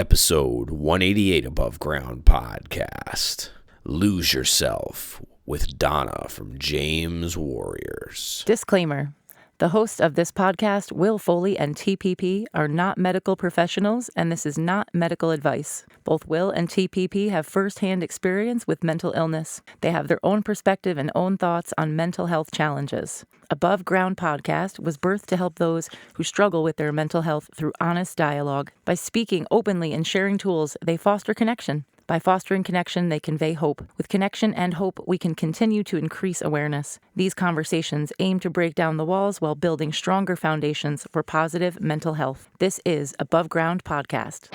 Episode 188 Above Ground Podcast. Lose Yourself with Donna from James Warriors. Disclaimer. The hosts of this podcast, Will Foley and TPP, are not medical professionals, and this is not medical advice. Both Will and TPP have firsthand experience with mental illness. They have their own perspective and own thoughts on mental health challenges. Above Ground Podcast was birthed to help those who struggle with their mental health through honest dialogue. By speaking openly and sharing tools, they foster connection. By fostering connection, they convey hope. With connection and hope, we can continue to increase awareness. These conversations aim to break down the walls while building stronger foundations for positive mental health. This is Above Ground Podcast.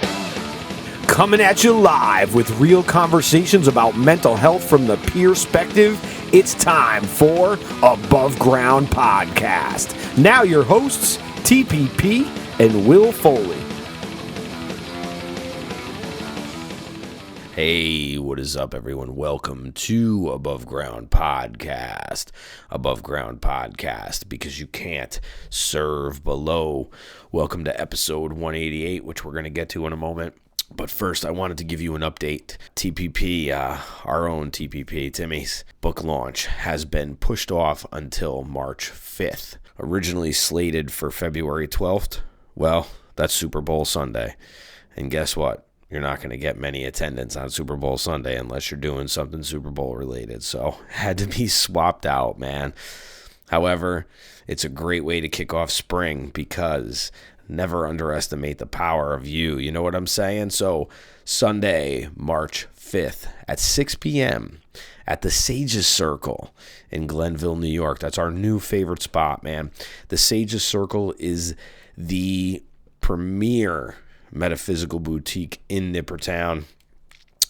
Coming at you live with real conversations about mental health from the perspective. It's time for Above Ground Podcast. Now your hosts, TPP and Will Foley. Hey, what is up, everyone? Welcome to Above Ground Podcast. Above Ground Podcast, because you can't serve below. Welcome to episode 188, which we're going to get to in a moment. But first, I wanted to give you an update. TPP, our own TPP, Timmy's book launch has been pushed off until March 5th. Originally slated for February 12th. Well, that's Super Bowl Sunday. And guess what? You're not going to get many attendance on Super Bowl Sunday unless you're doing something Super Bowl related. So had to be swapped out, man. However, it's a great way to kick off spring because never underestimate the power of you. You know what I'm saying? So Sunday, March 5th at 6 p.m. at the Sages Circle in Glenville, New York. That's our new favorite spot, man. The Sages Circle is the premier metaphysical boutique in Nippertown.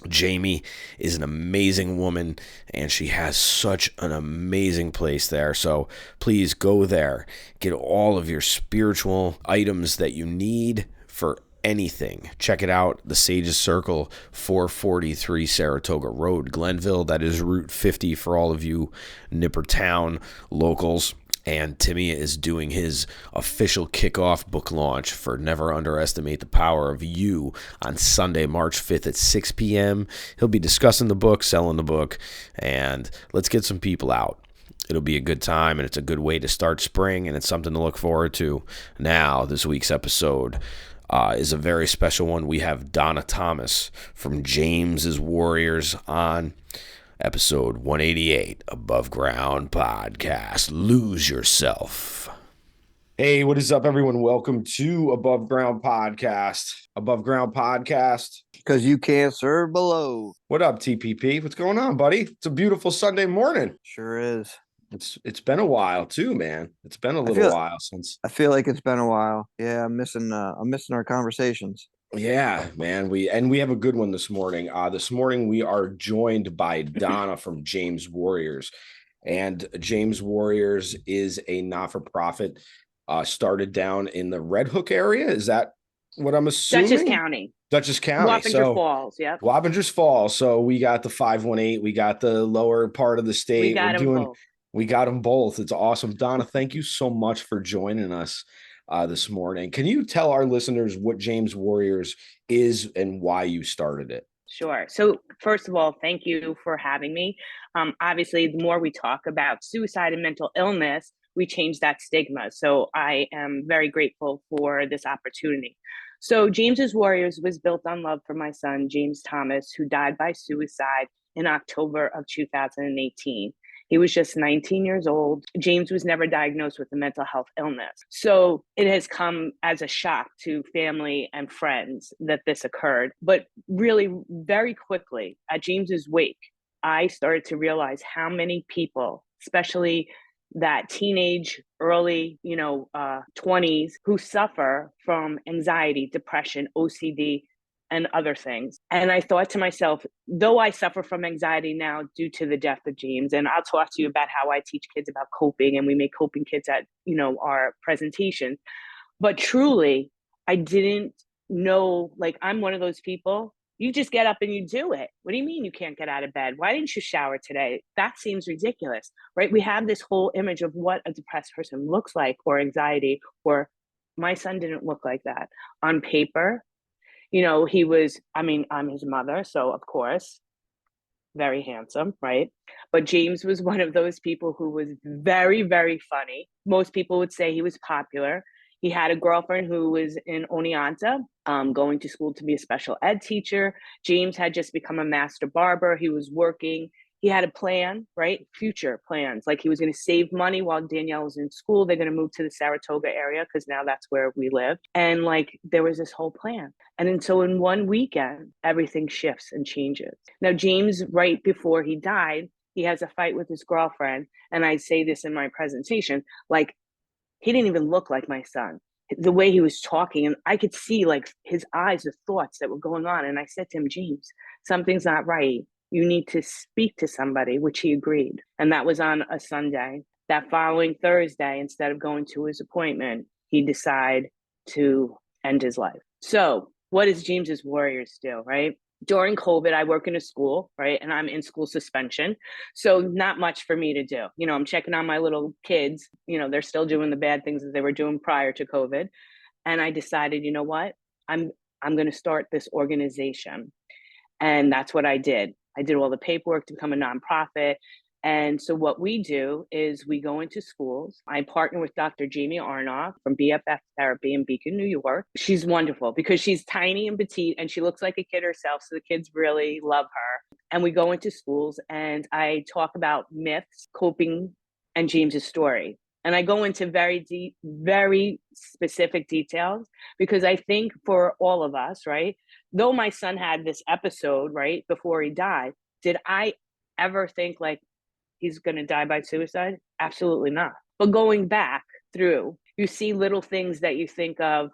Jamie is an amazing woman, and she has such an amazing place there. So please go there. Get all of your spiritual items that you need for anything. Check it out. The Sages Circle, 443 Saratoga Road, Glenville. That is Route 50 for all of you Nippertown locals. And Timmy is doing his official kickoff book launch for Never Underestimate the Power of You on Sunday, March 5th at 6 p.m. He'll be discussing the book, selling the book, and let's get some people out. It'll be a good time, and it's a good way to start spring, and it's something to look forward to. Now, this week's episode is a very special one. We have Donna Thomas from James Warriors on. Episode 188, Above Ground Podcast. Lose Yourself. Hey, what is up, everyone? Welcome to Above Ground Podcast. Above Ground Podcast. Because you can't serve below. What up, TPP? What's going on, buddy? It's a beautiful Sunday morning. Sure is. It's been a while too, man. It's been a little while since. I feel like it's been a while. Yeah, I'm missing our conversations. Yeah, man. We have a good one this morning. This morning we are joined by Donna from James Warriors. And James Warriors is a not-for-profit started down in the Red Hook area. Is that what I'm assuming? Dutchess County. Wappinger Falls, yeah. Wappinger Falls. So we got the 518, we got the lower part of the state. We got them both. It's awesome. Donna, thank you so much for joining us this morning. Can you tell our listeners what James Warriors is and why you started it? Sure. So first of all, thank you for having me. Obviously, the more we talk about suicide and mental illness, we change that stigma. So I am very grateful for this opportunity. So James's Warriors was built on love for my son, James Thomas, who died by suicide in October of 2018. He was just 19 years old. James was never diagnosed with a mental health illness. So it has come as a shock to family and friends that this occurred. But really, very quickly, at James's wake, I started to realize how many people, especially that teenage, early, 20s, who suffer from anxiety, depression, OCD, and other things. And I thought to myself, though I suffer from anxiety now due to the death of James, and I'll talk to you about how I teach kids about coping, and we make coping kits at, our presentation. But truly, I didn't know, I'm one of those people, you just get up and you do it. What do you mean you can't get out of bed? Why didn't you shower today? That seems ridiculous, right? We have this whole image of what a depressed person looks like, or anxiety, or my son didn't look like that. On paper, He was, I mean, I'm his mother, so of course, very handsome, right? But James was one of those people who was very, very funny. Most people would say he was popular. He had a girlfriend who was in Oneonta, going to school to be a special ed teacher. James had just become a master barber. He was working. He had a plan, right? Future plans. Like he was going to save money while Danielle was in school. They're going to move to the Saratoga area because now that's where we live. And like there was this whole plan. And then so in one weekend, everything shifts and changes. Now, James, right before he died, he has a fight with his girlfriend. And I say this in my presentation, like he didn't even look like my son. The way he was talking, and I could see like his eyes, the thoughts that were going on. And I said to him, James, something's not right. You need to speak to somebody, which he agreed. And that was on a Sunday. That following Thursday, instead of going to his appointment, he decided to end his life. So what does James's Warriors do, right? During COVID, I work in a school, right? And I'm in school suspension. So not much for me to do. I'm checking on my little kids. They're still doing the bad things that they were doing prior to COVID. And I decided, you know what? I'm going to start this organization. And that's what I did. I did all the paperwork to become a nonprofit. And so what we do is we go into schools. I partner with Dr. Jamie Arnoff from BFF Therapy in Beacon, New York. She's wonderful because she's tiny and petite and she looks like a kid herself. So the kids really love her. And we go into schools and I talk about myths, coping, and James's story. And I go into very deep, very specific details because I think for all of us, right? Though my son had this episode, right, before he died, did I ever think like he's going to die by suicide? Absolutely not. But going back through, you see little things that you think of,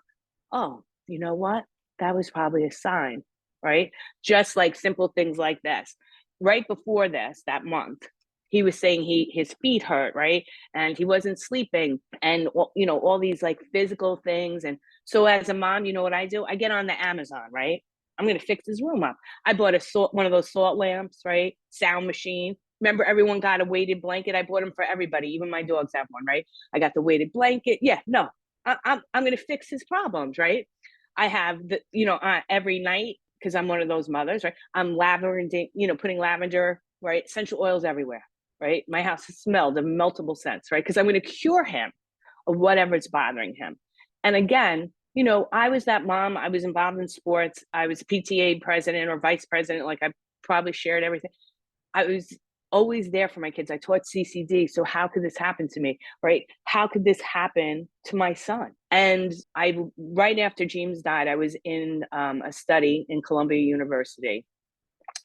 oh, you know what? That was probably a sign, right? Just like simple things like this. Right before this, that month, he was saying his feet hurt, right? And he wasn't sleeping and, all these like physical things. And so as a mom, you know what I do? I get on the Amazon, right? I'm going to fix his room up. I bought one of those salt lamps, right? Sound machine. Remember, everyone got a weighted blanket. I bought them for everybody. Even my dogs have one, right? I got the weighted blanket. Yeah, no, I'm going to fix his problems, right? I have every night, because I'm one of those mothers, right? I'm putting lavender, right? Essential oils everywhere, right? My house has smelled in multiple scents, right? Because I'm going to cure him of whatever's bothering him. And again, I was that mom. I was involved in sports. I was a PTA president or vice president. Like I probably shared everything. I was always there for my kids. I taught CCD. So how could this happen to me, right? How could this happen to my son? And right after James died, I was in a study in Columbia University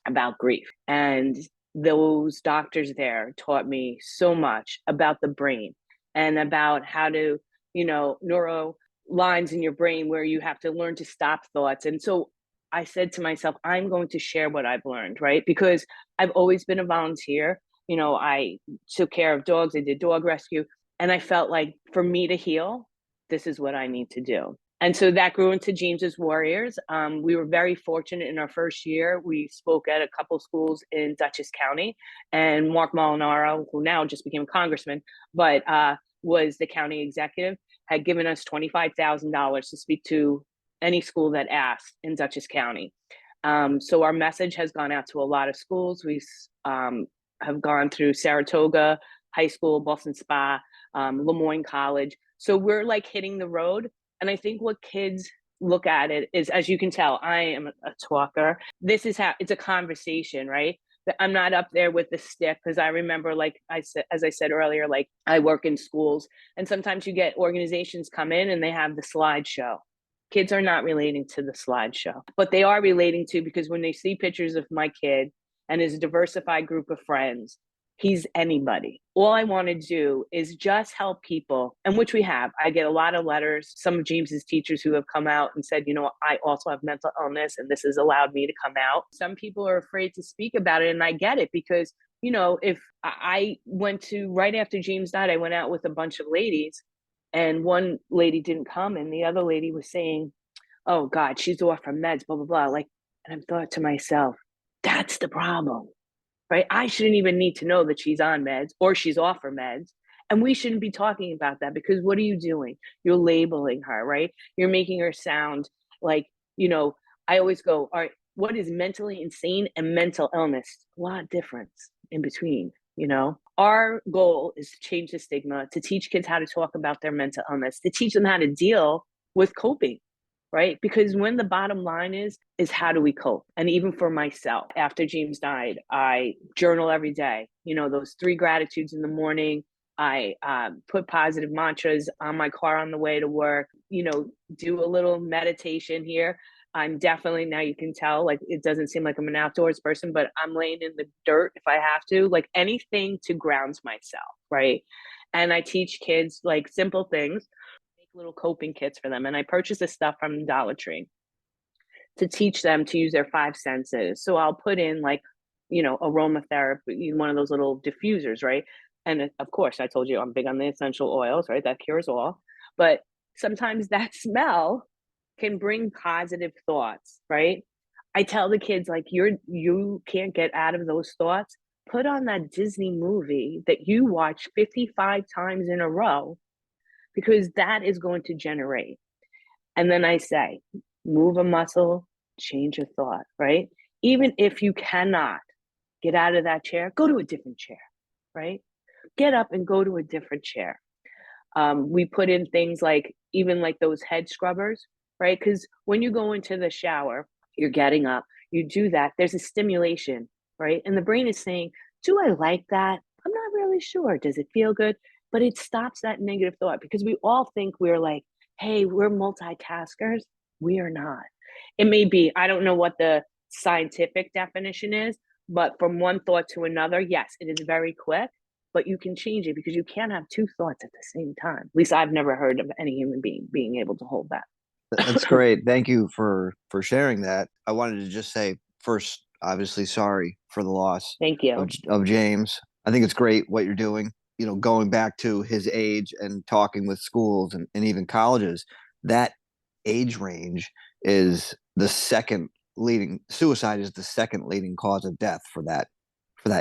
about grief. And those doctors there taught me so much about the brain and about how to, neuro lines in your brain where you have to learn to stop thoughts. And so I said to myself, I'm going to share what I've learned, right? Because I've always been a volunteer. I took care of dogs. I did dog rescue. And I felt like for me to heal, this is what I need to do. And so that grew into James's Warriors. We were very fortunate in our first year. We spoke at a couple schools in Dutchess County. And Mark Molinaro, who now just became a congressman, but was the county executive, had given us $25,000 to speak to any school that asked in Dutchess County. So our message has gone out to a lot of schools. We have gone through Saratoga High School, Boston Spa, Lemoyne College. So we're like hitting the road. And I think what kids look at it is, as you can tell, I am a talker. This is how it's a conversation, right? I'm not up there with the stick because I remember, like as I said earlier, like I work in schools and sometimes you get organizations come in and they have the slideshow. Kids are not relating to the slideshow, but they are relating to, because when they see pictures of my kid and his diversified group of friends, he's anybody. All I want to do is just help people, and which we have. I get a lot of letters, some of James's teachers who have come out and said, I also have mental illness and this has allowed me to come out. Some people are afraid to speak about it, and I get it because, if I went to, right after James died, I went out with a bunch of ladies and one lady didn't come and the other lady was saying, oh God, she's off her meds, blah, blah, blah. Like, and I thought to myself, that's the problem. Right? I shouldn't even need to know that she's on meds or she's off her meds. And we shouldn't be talking about that because what are you doing? You're labeling her, right? You're making her sound like, I always go, all right, what is mentally insane and mental illness? A lot of difference in between, you know? Our goal is to change the stigma, to teach kids how to talk about their mental illness, to teach them how to deal with coping, right? Because when the bottom line is how do we cope? And even for myself, after James died, I journal every day, you know, those 3 gratitudes in the morning. I put positive mantras on my car on the way to work, you know, do a little meditation here. I'm definitely, now you can tell, like, it doesn't seem like I'm an outdoors person, but I'm laying in the dirt if I have to, like anything to ground myself, right? And I teach kids like simple things, make little coping kits for them. And I purchase this stuff from Dollar Tree to teach them to use their 5 senses. So I'll put in, like, you know, aromatherapy, one of those little diffusers, right? And of course, I told you I'm big on the essential oils, right? That cures all. But sometimes that smell can bring positive thoughts, right? I tell the kids, like, you can't get out of those thoughts. Put on that Disney movie that you watch 55 times in a row, because that is going to generate. And then I say, move a muscle, change a thought, right? Even if you cannot get out of that chair, go to a different chair, right? Get up and go to a different chair. We put in things like, even like those head scrubbers, right? Because when you go into the shower, you're getting up, you do that, there's a stimulation, right? And the brain is saying, do I like that? I'm not really sure. Does it feel good? But it stops that negative thought, because we all think we're like, hey, we're multitaskers. We are not. It may be, I don't know what the scientific definition is, but from one thought to another, yes, it is very quick, but you can change it, because you can't have 2 thoughts at the same time. At least I've never heard of any human being being able to hold that. That's great. Thank you for sharing that. I wanted to just say first, obviously, sorry for the loss Thank you. of James. I think it's great what you're doing. You know, going back to his age and talking with schools and even colleges, that age range is the second leading suicide is the second leading cause of death for that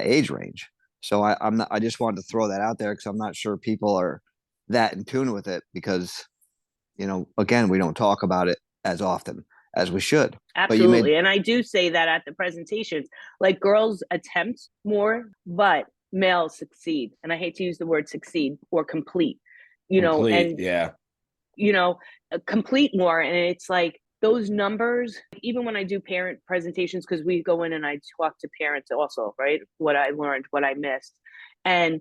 age range. So I'm not. I just wanted to throw that out there because I'm not sure people are that in tune with it, because you know, again, we don't talk about it as often as we should. Absolutely. And I do say that at the presentations, like, girls attempt more, but males succeed. And I hate to use the word succeed or complete, you know, and, yeah. you know, complete more. And it's like those numbers, even when I do parent presentations, because we go in and I talk to parents also, right? What I learned, what I missed. And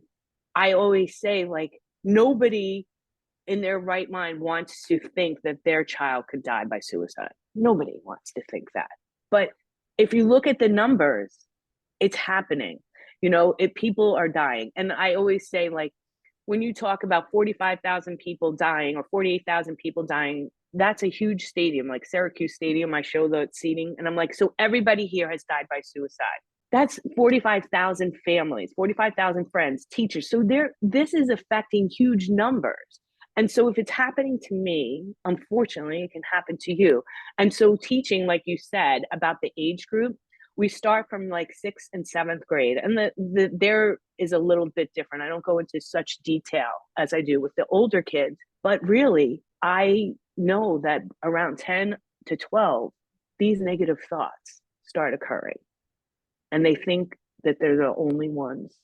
I always say, like, nobody in their right mind wants to think that their child could die by suicide. Nobody wants to think that. But if you look at the numbers, it's happening. You know, people are dying. And I always say, like, when you talk about 45,000 people dying or 48,000 people dying, that's a huge stadium, like Syracuse Stadium. I show the seating and I'm like, so everybody here has died by suicide. That's 45,000 families, 45,000 friends, teachers. So this is affecting huge numbers. And so if it's happening to me, unfortunately, it can happen to you. And so teaching, like you said, about the age group, we start from like 6th and 7th grade. And there is a little bit different. I don't go into such detail as I do with the older kids, but really, I know that around 10 to 12, these negative thoughts start occurring. And they think that they're the only ones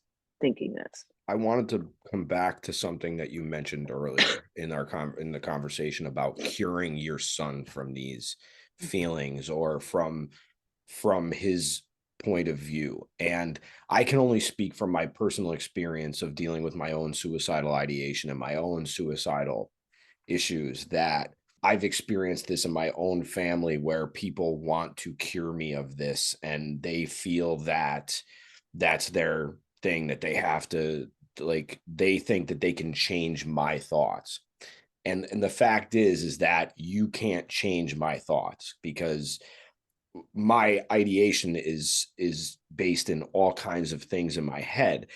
thinking this. I wanted to come back to something that you mentioned earlier in in the conversation about curing your son from these feelings, or from his point of view. And I can only speak from my personal experience of dealing with my own suicidal ideation and my own suicidal issues, that I've experienced this in my own family, where people want to cure me of this, and they feel that that's their thing, that they have to, like, they think that they can change my thoughts. And the fact is that you can't change my thoughts, because my ideation is based in all kinds of things in my head.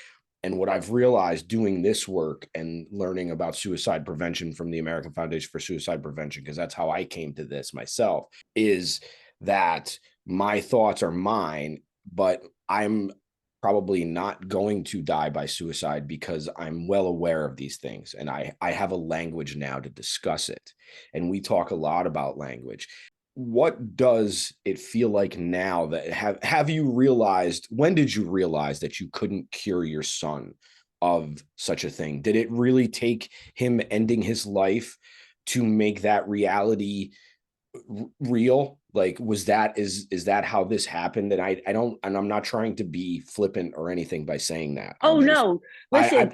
And what I've realized doing this work and learning about suicide prevention from the American Foundation for Suicide Prevention, because that's how I came to this myself, is that my thoughts are mine, but I'm probably not going to die by suicide, because I'm well aware of these things. And I have a language now to discuss it. And we talk a lot about language. what does it feel like now that have you realized, when did you realize that you couldn't cure your son of such a thing? Did it really take him ending his life to make that reality real? Like, is that how this happened? And I don't, and I'm not trying to be flippant or anything by saying that. Oh no, listen,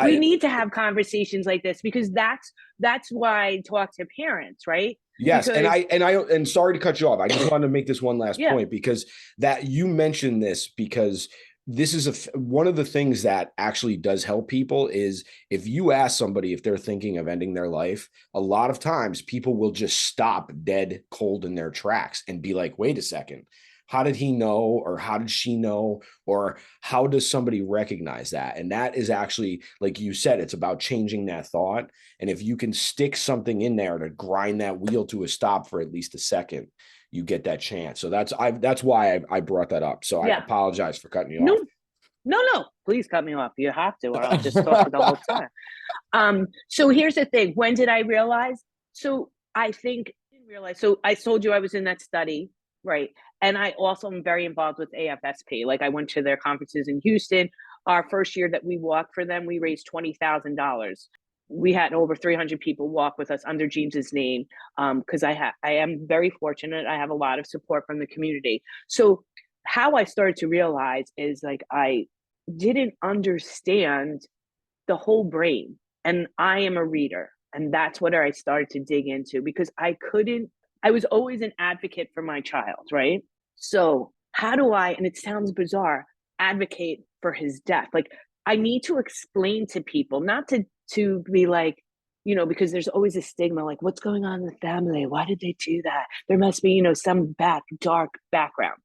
we I need to have conversations like this, because that's why I talk to parents, right? yes, Because and sorry to cut you off. I just wanted to make this one last yeah, point, because that you mentioned this, because this is one of the things that actually does help people is if you ask somebody if they're thinking of ending their life, a lot of times people will just stop dead cold in their tracks and be like, wait a second, how did he know, or how did she know, or how does somebody recognize that? And that is actually, like you said, it's about changing that thought. And if you can stick something in there to grind that wheel to a stop for at least a second, you get that chance. So that's why I brought that up. So I yeah. apologize for cutting you No, off. no, please cut me off. You have to, or I'll just talk for the whole time. So here's the thing. When did I realize? So I think I didn't realize. So I told you I was in that study, right? And I also am very involved with AFSP. Like, I went to their conferences in Houston. Our first year that we walked for them, we raised $20,000. We had over 300 people walk with us under James's name, because I am very fortunate. I have a lot of support from the community. So how I started to realize is, like, I didn't understand the whole brain. And I am a reader. And that's what I started to dig into, because I was always an advocate for my child, right? So how do I, and it sounds bizarre, advocate for his death? Like, I need to explain to people, not to be like, because there's always a stigma, like, what's going on in the family? Why did they do that? There must be, some dark background.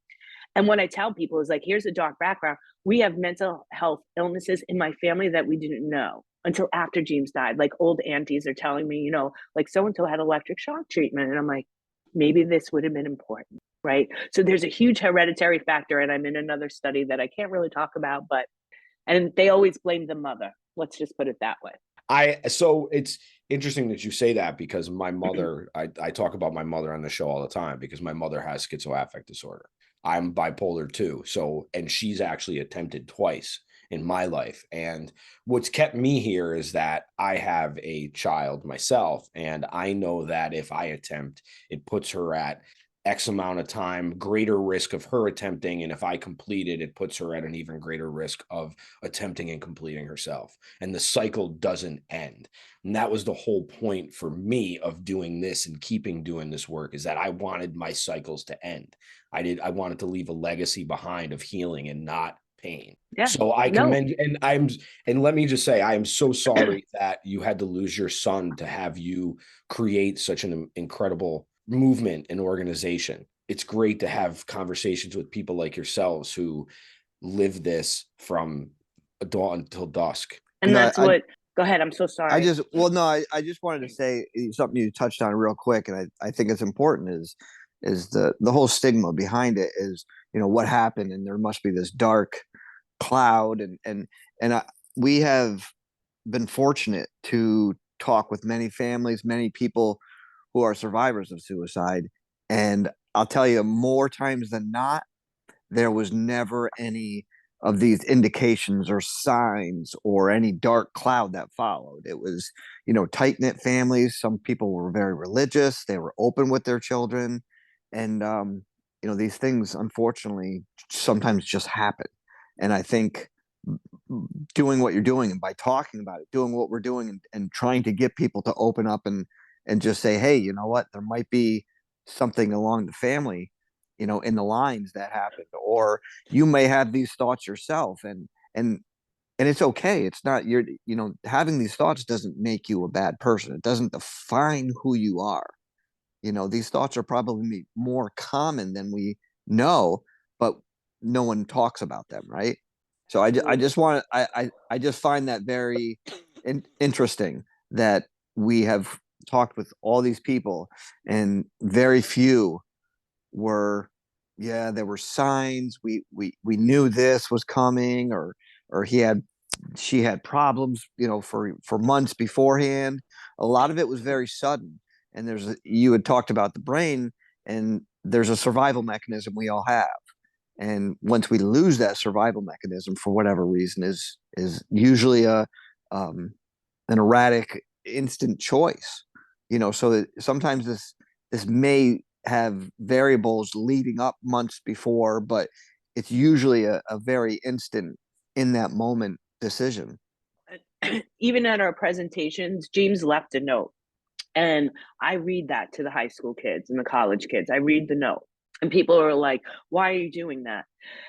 And what I tell people is, like, here's a dark background. We have mental health illnesses in my family that we didn't know until after James died. Like, old aunties are telling me, like, so-and-so had electric shock treatment. And I'm like, maybe this would have been important, right? So there's a huge hereditary factor. And I'm in another study that I can't really talk about, and they always blame the mother. Let's just put it that way. So it's interesting that you say that, because my mother, I talk about my mother on the show all the time, because my mother has schizoaffective disorder. I'm bipolar too. So, and she's actually attempted twice in my life. And what's kept me here is that I have a child myself. And I know that if I attempt, it puts her at X amount of time, greater risk of her attempting. And if I complete it, it puts her at an even greater risk of attempting and completing herself. And the cycle doesn't end. And that was the whole point for me of doing this and keeping doing this work, is that I wanted my cycles to end. I wanted to leave a legacy behind of healing and not pain. Yeah. So I commend, and let me just say, I am so sorry that you had to lose your son to have you create such an incredible movement and organization. It's great to have conversations with people like yourselves who live this from dawn until dusk. And that's what, go ahead. I'm so sorry. I just wanted to say something you touched on real quick. And I think it's important is the whole stigma behind it is, what happened, and there must be this dark cloud. We have been fortunate to talk with many families, many people who are survivors of suicide. And I'll tell you, more times than not, there was never any of these indications or signs or any dark cloud that followed. It was, tight-knit families. Some people were very religious. They were open with their children. And, these things, unfortunately, sometimes just happen. And I think doing what you're doing, and by talking about it, doing what we're doing, and trying to get people to open up and just say, hey, you know what, there might be something along the family, in the lines that happened, or you may have these thoughts yourself, and it's okay. It's not having these thoughts doesn't make you a bad person. It doesn't define who you are. These thoughts are probably more common than we know, but no one talks about them, right? So I just want to, I just find that very interesting that we have talked with all these people, and very few were, there were signs. We knew this was coming, or she had problems, for months beforehand. A lot of it was very sudden. And you had talked about the brain, And there's a survival mechanism we all have. And once we lose that survival mechanism for whatever reason is usually an erratic instant choice. So sometimes this may have variables leading up months before, but it's usually a very instant in that moment decision. Even at our presentations, James left a note, and I read that to the high school kids and the college kids. I read the note, and people are like, why are you doing that?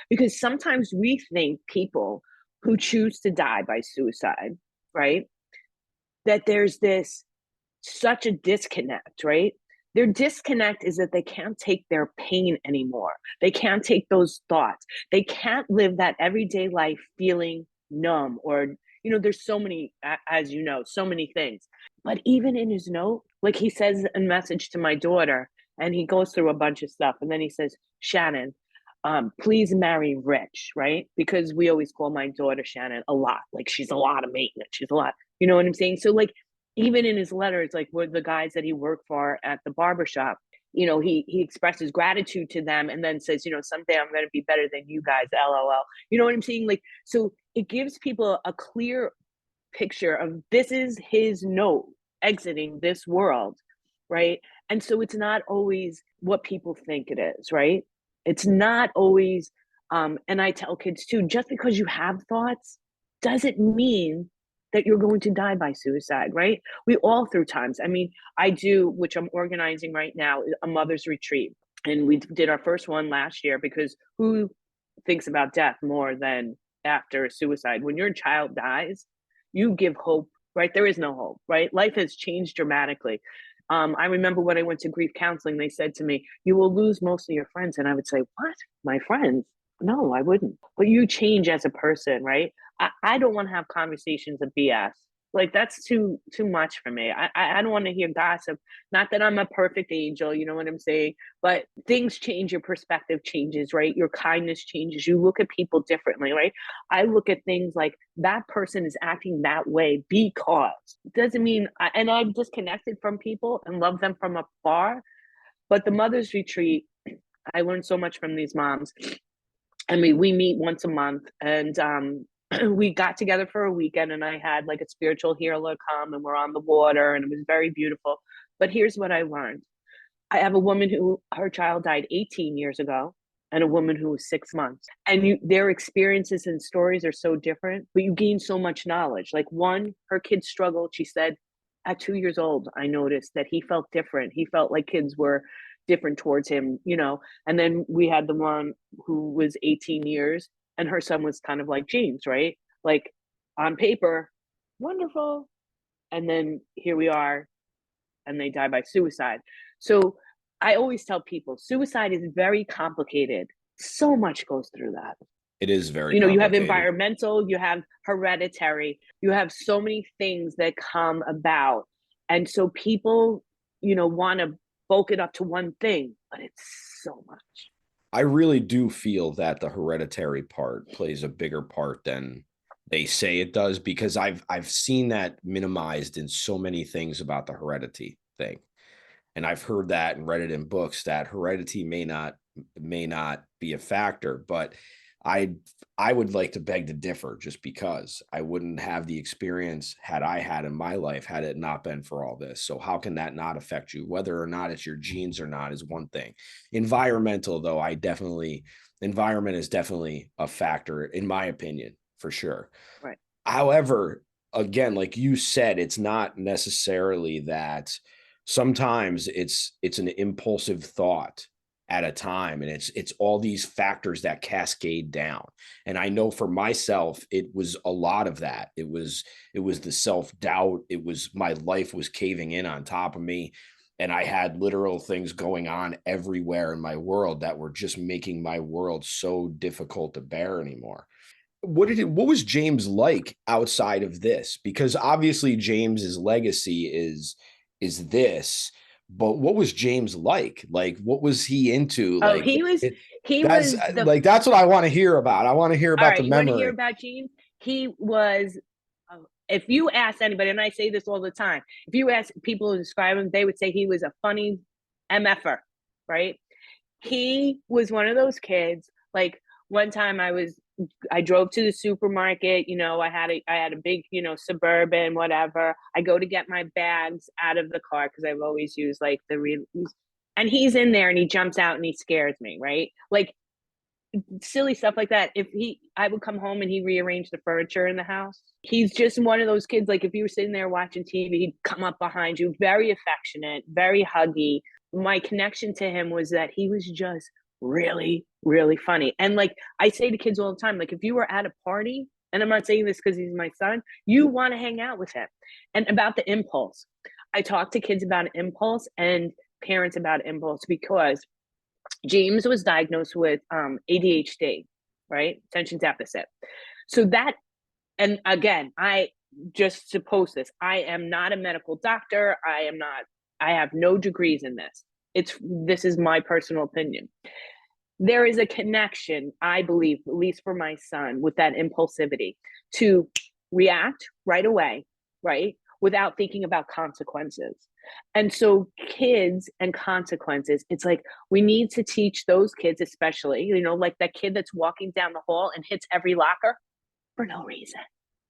Because sometimes we think people who choose to die by suicide, right, that there's this such a disconnect, right? Their disconnect is that they can't take their pain anymore. They can't take those thoughts. They can't live that everyday life feeling numb, or, there's so many, as you know, so many things. But even in his note, like he says a message to my daughter, and he goes through a bunch of stuff. And then he says, Shannon, please marry rich, right? Because we always call my daughter Shannon a lot. Like, she's a lot of maintenance. She's a lot, you know what I'm saying? So like, even in his letters, like with the guys that he worked for at the barbershop, he expresses gratitude to them, and then says, someday I'm going to be better than you guys, LOL. You know what I'm saying? Like, so it gives people a clear picture of this is his note exiting this world, right? And so it's not always what people think it is, right? It's not always, and I tell kids too, just because you have thoughts doesn't mean that you're going to die by suicide, right? We all through times. I mean, I do, which I'm organizing right now, a mother's retreat. And we did our first one last year, because who thinks about death more than after suicide? When your child dies, you give hope, right? There is no hope, right? Life has changed dramatically. I remember when I went to grief counseling, they said to me, you will lose most of your friends. And I would say, what? My friends? No, I wouldn't. But you change as a person, right? I don't want to have conversations of BS. Like, that's too much for me. I don't want to hear gossip. Not that I'm a perfect angel, you know what I'm saying? But things change, your perspective changes, right? Your kindness changes. You look at people differently, right? I look at things like, that person is acting that way because. It doesn't mean, and I'm disconnected from people and love them from afar. But the mother's retreat, I learned so much from these moms. I mean, we meet once a month, and we got together for a weekend, and I had like a spiritual healer come, and we're on the water, and it was very beautiful. But here's what I learned. I have a woman who, her child died 18 years ago, and a woman who was 6 months. And their experiences and stories are so different, but you gain so much knowledge. Like, one, her kids struggled. She said, at 2 years old, I noticed that he felt different. He felt like kids were different towards him, And then we had the one who was 18 years, and her son was kind of like James, right? Like, on paper, wonderful. And then here we are, and they die by suicide. So I always tell people, suicide is very complicated. So much goes through that. It is very You have complicated. environmental, you have hereditary, you have so many things that come about. And so people, want to bulk it up to one thing, but it's so much. I really do feel that the hereditary part plays a bigger part than they say it does, because I've seen that minimized in so many things about the heredity thing. And I've heard that and read it in books that heredity may not be a factor, but I would like to beg to differ, just because I wouldn't have the experience had I had in my life had it not been for all this. So how can that not affect you? Whether or not it's your genes or not is one thing. Environmental, though, environment is definitely a factor, in my opinion, for sure. Right. However, again, like you said, it's not necessarily that. Sometimes it's an impulsive thought at a time, and it's all these factors that cascade down. And I know for myself, it was a lot of that. It was the self-doubt. It was, my life was caving in on top of me, and I had literal things going on everywhere in my world that were just making my world so difficult to bear anymore. What was James like outside of this? Because obviously James's legacy is this, but what was James like? Like, what was he into? Oh, Like, that's what I want to hear about. I want to hear about the you want to hear memory. about James? He was, if you ask anybody, and I say this all the time, if you ask people who describe him, they would say he was a funny MFer. right? He was one of those kids, like one time I drove to the supermarket, I had a big, Suburban, whatever. I go to get my bags out of the car because I've always used like and he's in there and he jumps out and he scares me, right? Like silly stuff like that. I would come home and he rearranged the furniture in the house. He's just one of those kids, like if you were sitting there watching TV, he'd come up behind you, very affectionate, very huggy. My connection to him was that he was just really, really funny. And like I say to kids all the time, like if you were at a party, and I'm not saying this because he's my son, you want to hang out with him. And about the impulse, I talk to kids about impulse and parents about impulse because James was diagnosed with ADHD, right? Attention deficit. So that, and again, I just suppose this. I am not a medical doctor. I have no degrees in this. This is my personal opinion. There is a connection, I believe, at least for my son, with that impulsivity to react right away, right? Without thinking about consequences. And so kids and consequences, it's like we need to teach those kids, especially, like that kid that's walking down the hall and hits every locker for no reason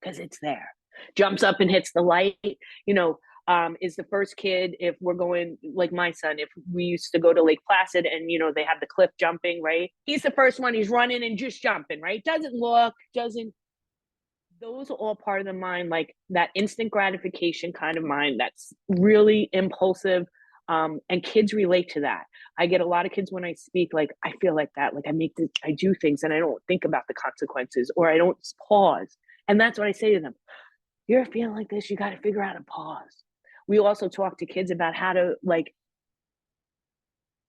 because it's there. Jumps up and hits the light, is the first kid, if we're going, like my son, if we used to go to Lake Placid and, they have the cliff jumping, right? He's the first one, he's running and just jumping, right? Those are all part of the mind, like that instant gratification kind of mind that's really impulsive. And kids relate to that. I get a lot of kids when I speak, like, I feel like that, like I do things and I don't think about the consequences or I don't pause. And that's what I say to them. You're feeling like this, you got to figure out a pause. We also talk to kids about how to, like,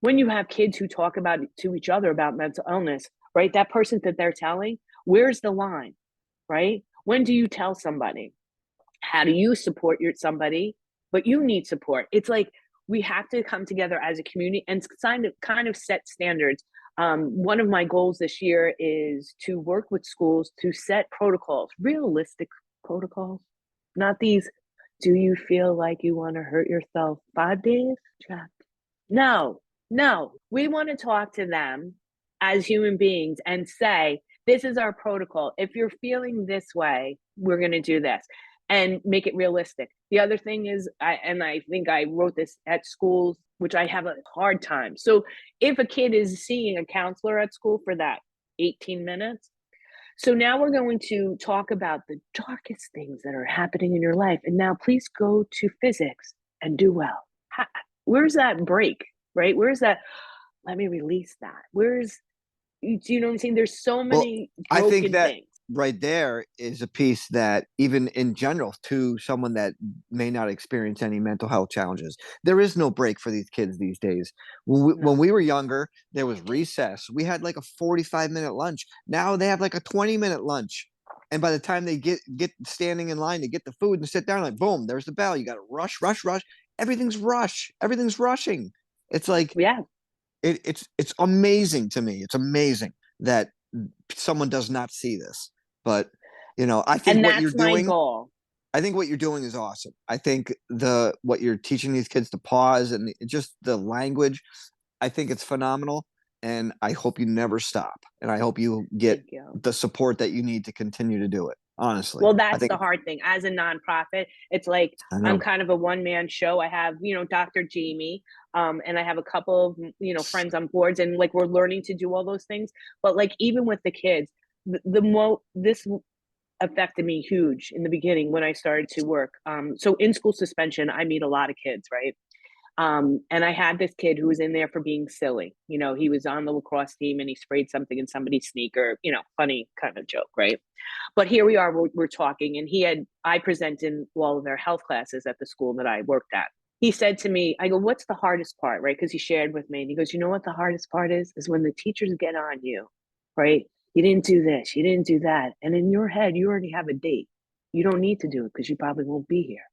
when you have kids who talk about to each other about mental illness, right? That person that they're telling, where's the line, right? When do you tell somebody? How do you support somebody? But you need support. It's like we have to come together as a community and kind of set standards. One of my goals this year is to work with schools to set protocols, realistic protocols, not these. Do you feel like you want to hurt yourself 5 days? Check. No. We want to talk to them as human beings and say, this is our protocol. If you're feeling this way, we're going to do this and make it realistic. The other thing is, I think I wrote this at schools, which I have a hard time. So if a kid is seeing a counselor at school for that 18 minutes, so now we're going to talk about the darkest things that are happening in your life. And now please go to physics and do well. Where's that break, right? Where's that, let me release that. Do you know what I'm saying? There's so many broken I think that things. Right there is a piece that even in general to someone that may not experience any mental health challenges, there is no break for these kids these days. When we were younger, there was recess. We had like a 45-minute lunch. Now they have like a 20-minute lunch. And by the time they get standing in line to get the food and sit down, like boom, there's the bell. You got to rush. Everything's rushing. It's like, yeah, it's amazing to me. It's amazing that someone does not see this. But I think what you're doing, my goal. I think what you're doing is awesome. I think what you're teaching these kids to pause and just the language, I think it's phenomenal. And I hope you never stop. And I hope you get the support that you need to continue to do it. Honestly. Well, that's the hard thing. As a nonprofit, it's like I'm kind of a one-man show. I have, Dr. Jamie, and I have a couple of, friends on boards, and like we're learning to do all those things. But like even with the kids, this affected me huge in the beginning when I started to work. So in school suspension, I meet a lot of kids, right? And I had this kid who was in there for being silly. He was on the lacrosse team and he sprayed something in somebody's sneaker, funny kind of joke, right? But here we are, we're talking, and I present in all of their health classes at the school that I worked at. He said to me, I go, what's the hardest part, right? Because he shared with me, and he goes, you know what the hardest part is when the teachers get on you, right? You didn't do this, you didn't do that. And in your head, you already have a date. You don't need to do it because you probably won't be here.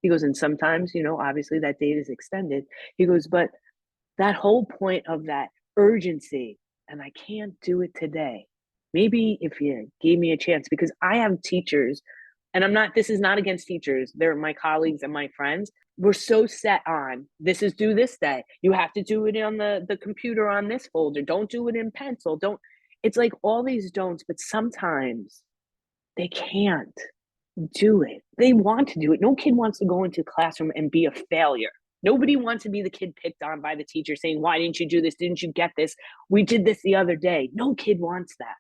He goes, and sometimes, obviously that date is extended. He goes, but that whole point of that urgency, and I can't do it today. Maybe if you gave me a chance, because I have teachers this is not against teachers. They're my colleagues and my friends. We're so set on this is due this day. You have to do it on the computer on this folder. Don't do it in pencil. It's like all these don'ts, but sometimes they can't do it. They want to do it. No kid wants to go into a classroom and be a failure. Nobody wants to be the kid picked on by the teacher saying, why didn't you do this? Didn't you get this? We did this the other day. No kid wants that.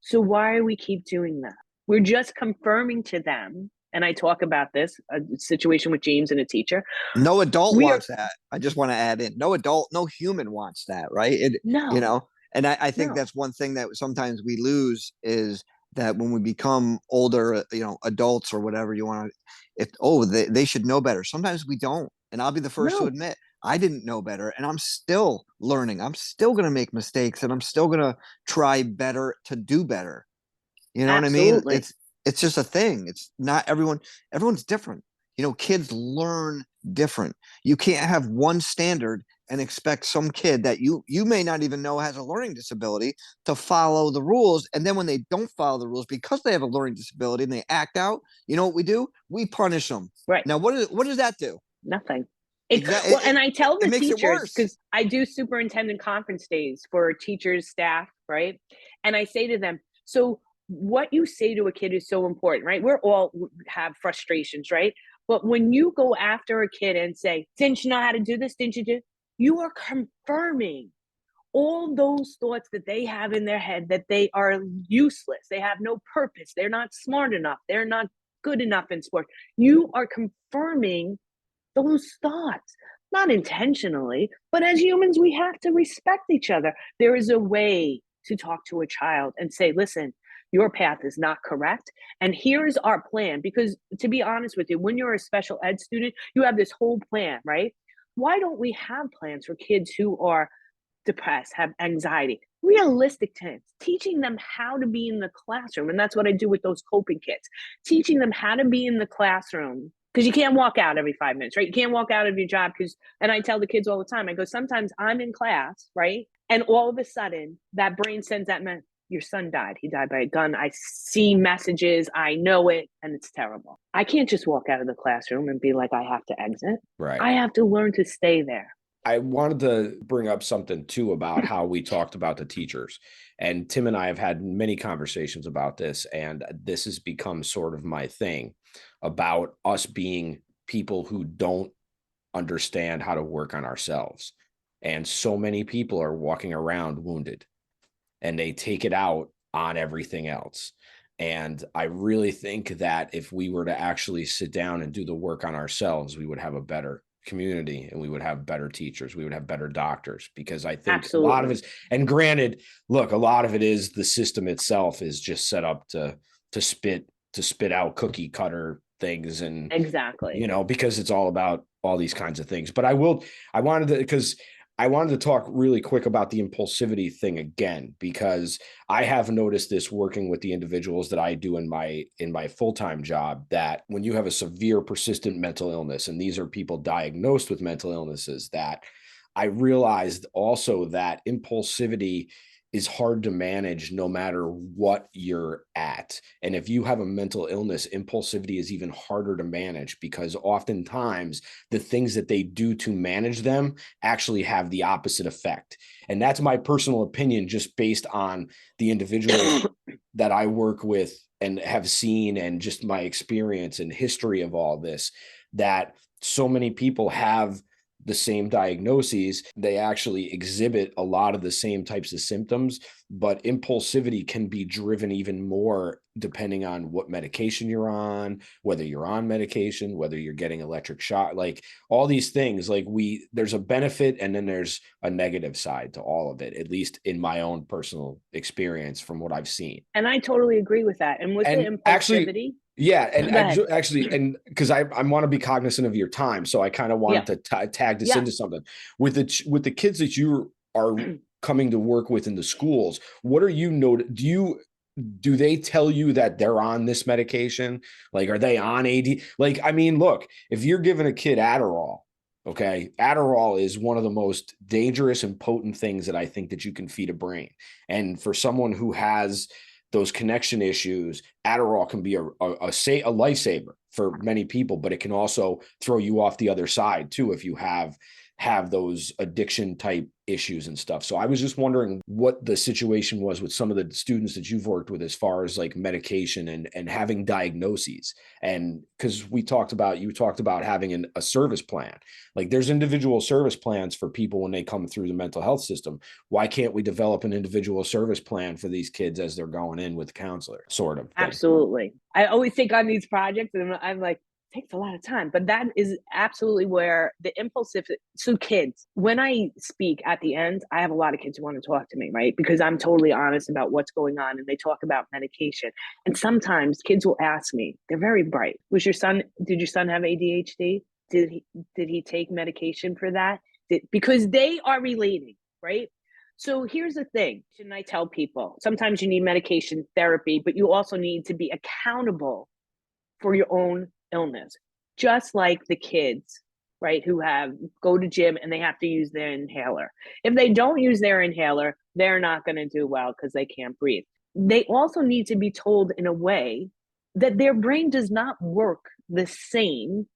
So why do we keep doing that? We're just confirming to them. And I talk about this, a situation with James and a teacher. No adult wants that. I just want to add in, no adult, no human wants that, right? No. And I think that's one thing that sometimes we lose is that when we become older, adults or whatever you want to, they should know better. Sometimes we don't. And I'll be the first to admit, I didn't know better, and I'm still learning. I'm still going to make mistakes, and I'm still going to try better to do better. You know Absolutely. what I mean? It's just a thing. It's not everyone's different. Kids learn different. You can't have one standard and expect some kid that you may not even know has a learning disability to follow the rules. And then when they don't follow the rules because they have a learning disability and they act out, you know what we do? We punish them. Right. Now, what does that do? Nothing. And I tell the teachers, because I do superintendent conference days for teachers, staff, right? And I say to them, so what you say to a kid is so important, right? We're all have frustrations, right? But when you go after a kid and say, didn't you know how to do this? Didn't you do? You are confirming all those thoughts that they have in their head that they are useless. They have no purpose. They're not smart enough. They're not good enough in sport. You are confirming those thoughts, not intentionally, but as humans, we have to respect each other. There is a way to talk to a child and say, listen, your path is not correct. And here's our plan. Because to be honest with you, when you're a special ed student, you have this whole plan, right? Why don't we have plans for kids who are depressed, have anxiety? Realistic plans, teaching them how to be in the classroom. And that's what I do with those coping kits, teaching them how to be in the classroom. Because you can't walk out every 5 minutes, right? You can't walk out of your job and I tell the kids all the time, I go, sometimes I'm in class, right? And all of a sudden that brain sends that message, your son died. He died by a gun. I see messages. I know it. And it's terrible. I can't just walk out of the classroom and be like, I have to exit. Right. I have to learn to stay there. I wanted to bring up something too about how we talked about the teachers, and Tim and I have had many conversations about this, and this has become sort of my thing about us being people who don't understand how to work on ourselves. And so many people are walking around wounded and they take it out on everything else. And I really think that if we were to actually sit down and do the work on ourselves, we would have a better community and we would have better teachers. We would have better doctors, because I think Absolutely. A lot of it, and granted, look, a lot of it is the system itself is just set up to spit out cookie cutter things. And exactly, because it's all about all these kinds of things. But I wanted to talk really quick about the impulsivity thing again, because I have noticed this working with the individuals that I do in my full-time job, that when you have a severe persistent mental illness, and these are people diagnosed with mental illnesses, that I realized also that impulsivity is hard to manage no matter what you're at. And if you have a mental illness, impulsivity is even harder to manage, because oftentimes the things that they do to manage them actually have the opposite effect. And that's my personal opinion, just based on the individuals that I work with and have seen, and just my experience and history of all this, that so many people have the same diagnoses. They actually exhibit a lot of the same types of symptoms, but impulsivity can be driven even more depending on what medication you're on, whether you're on medication, whether you're getting electric shock, like all these things. Like there's a benefit and then there's a negative side to all of it, at least in my own personal experience from what I've seen. And I totally agree with that. And with the impulsivity, actually, yeah, and actually, and because I want to be cognizant of your time, so I kind of wanted to tag this into something with the kids that you are coming to work with in the schools. What are do they tell you that they're on this medication? Like, are they on AD? Like, I mean, look, if you're giving a kid Adderall, okay, Adderall is one of the most dangerous and potent things that I think that you can feed a brain. And for someone who has those connection issues, Adderall can be a lifesaver for many people, but it can also throw you off the other side too if you have those addiction type issues and stuff. So I was just wondering what the situation was with some of the students that you've worked with as far as like medication and having diagnoses. And because you talked about having a service plan. Like there's individual service plans for people when they come through the mental health system. Why can't we develop an individual service plan for these kids as they're going in with the counselor sort of thing? Absolutely. I always think on these projects and I'm like, takes a lot of time, but that is absolutely where the impulsive. So kids, when I speak at the end, I have a lot of kids who want to talk to me, right? Because I'm totally honest about what's going on, and they talk about medication. And sometimes kids will ask me, they're very bright. Did your son have ADHD? Did he take medication for that? Because they are relating, right? So here's the thing, and I tell people, sometimes you need medication therapy, but you also need to be accountable for your own illness, just like the kids, right, who go to gym and they have to use their inhaler. If they don't use their inhaler, they're not going to do well because they can't breathe. They also need to be told in a way that their brain does not work the same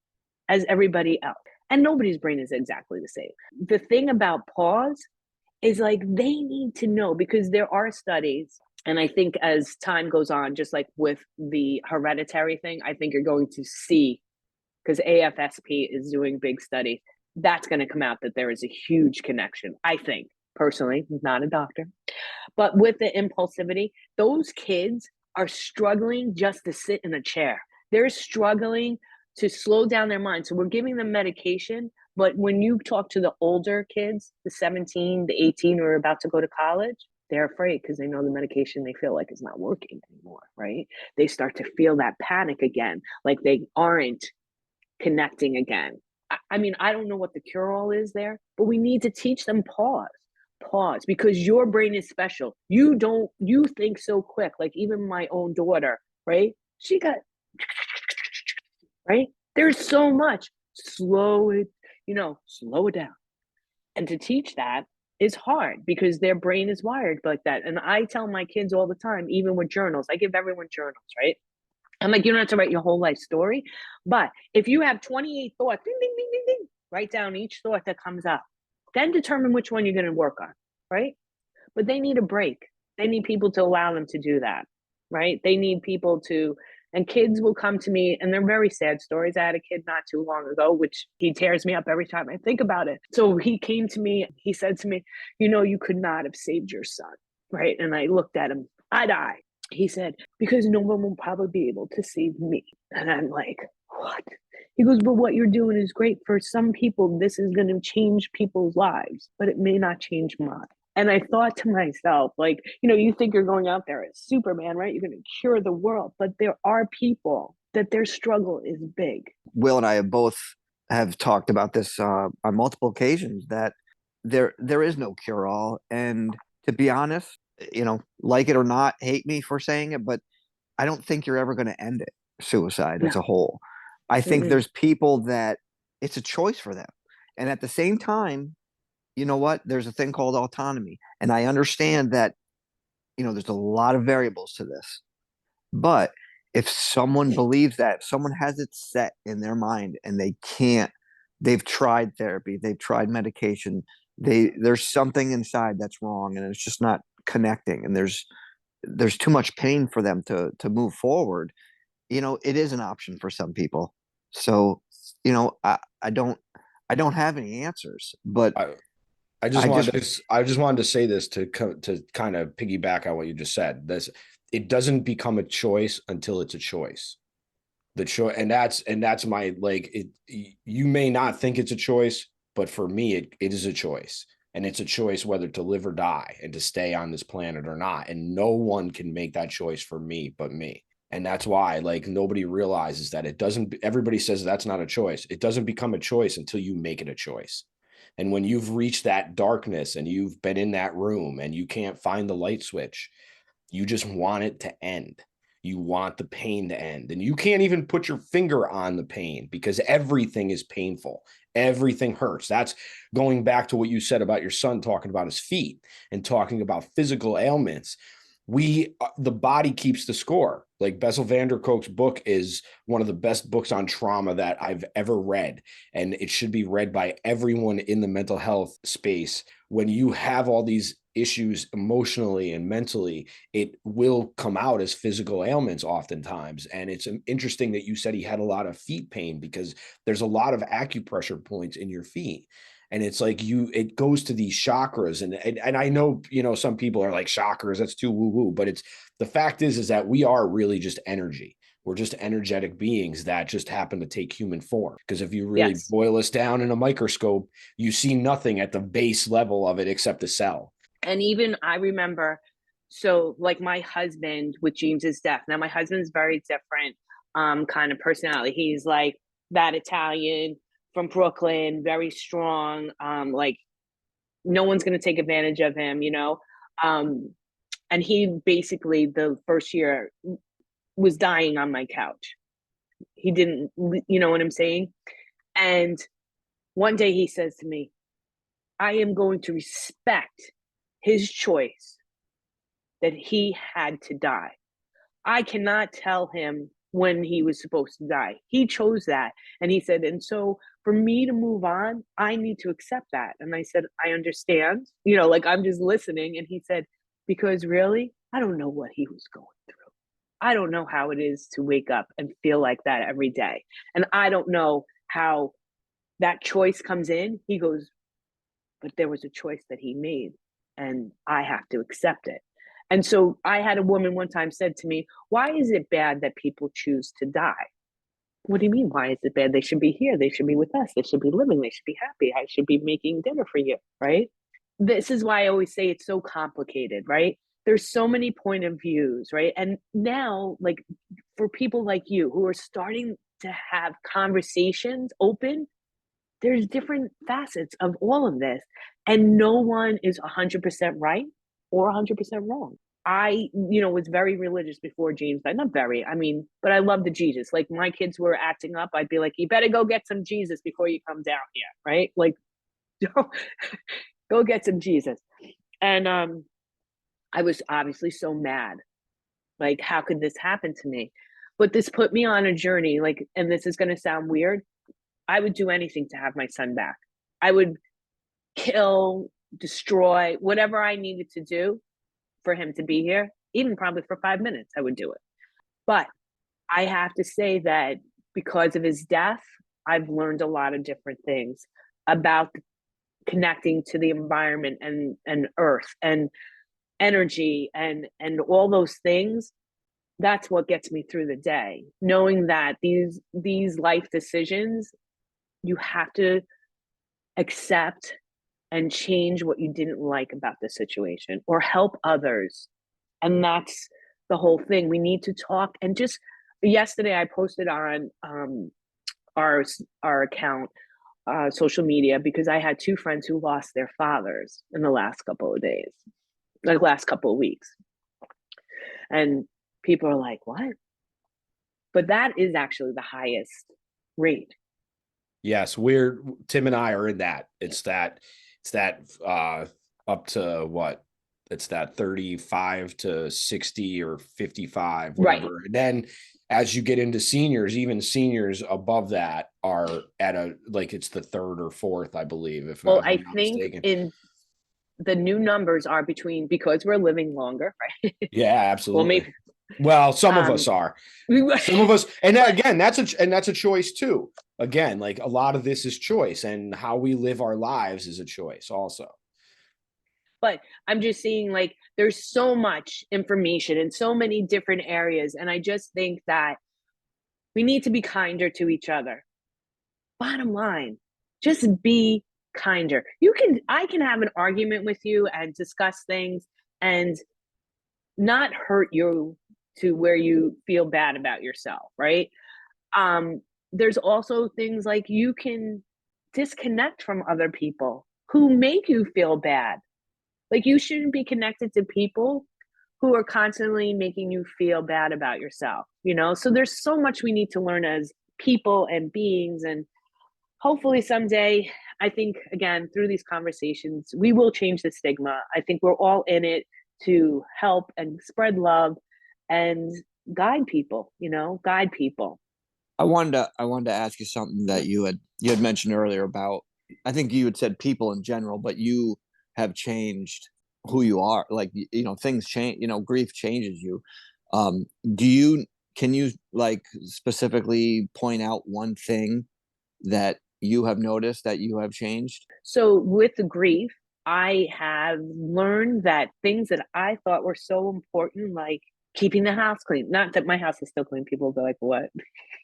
as everybody else. And nobody's brain is exactly the same. The thing about pause is like they need to know, because there are studies. And I think as time goes on, just like with the hereditary thing, I think you're going to see, because AFSP is doing big studies, that's going to come out that there is a huge connection. I think, personally, not a doctor, but with the impulsivity, those kids are struggling just to sit in a chair. They're struggling to slow down their mind. So we're giving them medication, but when you talk to the older kids, the 17, the 18 who are about to go to college, they're afraid because they know the medication they feel like is not working anymore, right? They start to feel that panic again, like they aren't connecting again. I mean, I don't know what the cure-all is there, but we need to teach them pause, because your brain is special. You think so quick. Like even my own daughter, right? She got, right? There's so much. Slow it down. And to teach that is hard because their brain is wired like that. And I tell my kids all the time, even with journals, I give everyone journals, right? I'm like, you don't have to write your whole life story, but if you have 28 thoughts, ding, ding, ding, ding, ding, write down each thought that comes up, then determine which one you're going to work on, right? But they need a break. They need people to allow them to do that, right? They need people to, and kids will come to me and they're very sad stories. I had a kid not too long ago, which he tears me up every time I think about it. So he came to me, he said to me, you could not have saved your son, right? And I looked at him, eye to eye. He said, because no one will probably be able to save me. And I'm like, what? He goes, but what you're doing is great. For some people, this is going to change people's lives, but it may not change mine. And I thought to myself, like, you think you're going out there as Superman, right? You're going to cure the world. But there are people that their struggle is big. Will and I have talked about this on multiple occasions, that there is no cure-all. And to be honest, like it or not, hate me for saying it, but I don't think you're ever going to end it, suicide as a whole. I think there's people that it's a choice for them. And at the same time, you know what? There's a thing called autonomy. And I understand that, there's a lot of variables to this. But if someone believes that, if someone has it set in their mind and they've tried therapy, they've tried medication, there's something inside that's wrong and it's just not connecting, and there's too much pain for them to move forward. It is an option for some people. So, I don't have any answers, but I just wanted to say this to kind of piggyback on what you just said. It doesn't become a choice until it's a choice. The choice, and that's my, like, it. You may not think it's a choice, but for me, it is a choice. And it's a choice whether to live or die and to stay on this planet or not. And no one can make that choice for me but me. And that's why, like, nobody realizes that everybody says that's not a choice. It doesn't become a choice until you make it a choice. And when you've reached that darkness and you've been in that room and you can't find the light switch, you just want it to end. You want the pain to end. And you can't even put your finger on the pain because everything is painful. Everything hurts. That's going back to what you said about your son talking about his feet and talking about physical ailments. the body keeps the score. Like Bessel van der Kolk's book is one of the best books on trauma that I've ever read. And it should be read by everyone in the mental health space. When you have all these issues emotionally and mentally, it will come out as physical ailments oftentimes. And it's interesting that you said he had a lot of feet pain, because there's a lot of acupressure points in your feet. And it's like it goes to these chakras. And I know, some people are like, chakras, that's too woo-woo. But the fact is that we are really just energy. We're just energetic beings that just happen to take human form. Because if you really boil us down in a microscope, you see nothing at the base level of it except the cell. And even I remember, so like my husband with James's death. Now my husband's very different kind of personality. He's like that Italian from Brooklyn, very strong, like no one's going to take advantage of him, and he basically the first year was dying on my couch. He didn't, you know what I'm saying? And one day he says to me, I am going to respect his choice that he had to die. I cannot tell him when he was supposed to die. He chose that. And he said, and so for me to move on, I need to accept that. And I said, I understand, like I'm just listening. And he said, because really, I don't know what he was going through. I don't know how it is to wake up and feel like that every day. And I don't know how that choice comes in. He goes, but there was a choice that he made and I have to accept it. And so I had a woman one time said to me, why is it bad that people choose to die? What do you mean, why is it bad? They should be here. They should be with us. They should be living. They should be happy. I should be making dinner for you, right? This is why I always say it's so complicated, right? There's so many point of views, right? And now, like for people like you who are starting to have conversations open, there's different facets of all of this. And no one is 100% right or 100% wrong. I, was very religious before James died. Not very, but I love the Jesus. Like my kids were acting up. I'd be like, you better go get some Jesus before you come down here, right? Like, go get some Jesus. And I was obviously so mad. Like, how could this happen to me? But this put me on a journey, like, and this is going to sound weird. I would do anything to have my son back. I would kill, destroy, whatever I needed to do for him to be here, even probably for 5 minutes, I would do it. But I have to say that because of his death, I've learned a lot of different things about connecting to the environment and earth and energy and all those things. That's what gets me through the day, knowing that these life decisions, you have to accept and change what you didn't like about the situation or help others. And that's the whole thing. We need to talk. And just yesterday I posted on our account, social media, because I had 2 friends who lost their fathers in the last couple of days, like last couple of weeks. And people are like, what? But that is actually the highest rate. Yes, Tim and I are in that. It's that up to what? It's that 35 to 60 or 55, whatever. Right. And then as you get into seniors, even seniors above that are at it's the 3rd or 4th, I believe. If I think mistaken. In the new numbers are because we're living longer, right? Yeah, absolutely. Well, some of us are. Some of us, and again, that's a choice too. Again, like a lot of this is choice, and how we live our lives is a choice also. But I'm just saying, like, there's so much information in so many different areas, and I just think that we need to be kinder to each other. Bottom line, just be kinder. I can have an argument with you and discuss things and not hurt you to where you feel bad about yourself, right? There's also things like you can disconnect from other people who make you feel bad. Like you shouldn't be connected to people who are constantly making you feel bad about yourself, So there's so much we need to learn as people and beings. And hopefully someday, I think, again, through these conversations, we will change the stigma. I think we're all in it to help and spread love and guide people, guide people. I wanted to ask you something that you had mentioned earlier about, I think you had said people in general, but you have changed who you are. Like, things change, grief changes you. Can you like specifically point out one thing that you have noticed that you have changed? So with the grief, I have learned that things that I thought were so important, like keeping the house clean, not that my house is still clean. People will be like, what?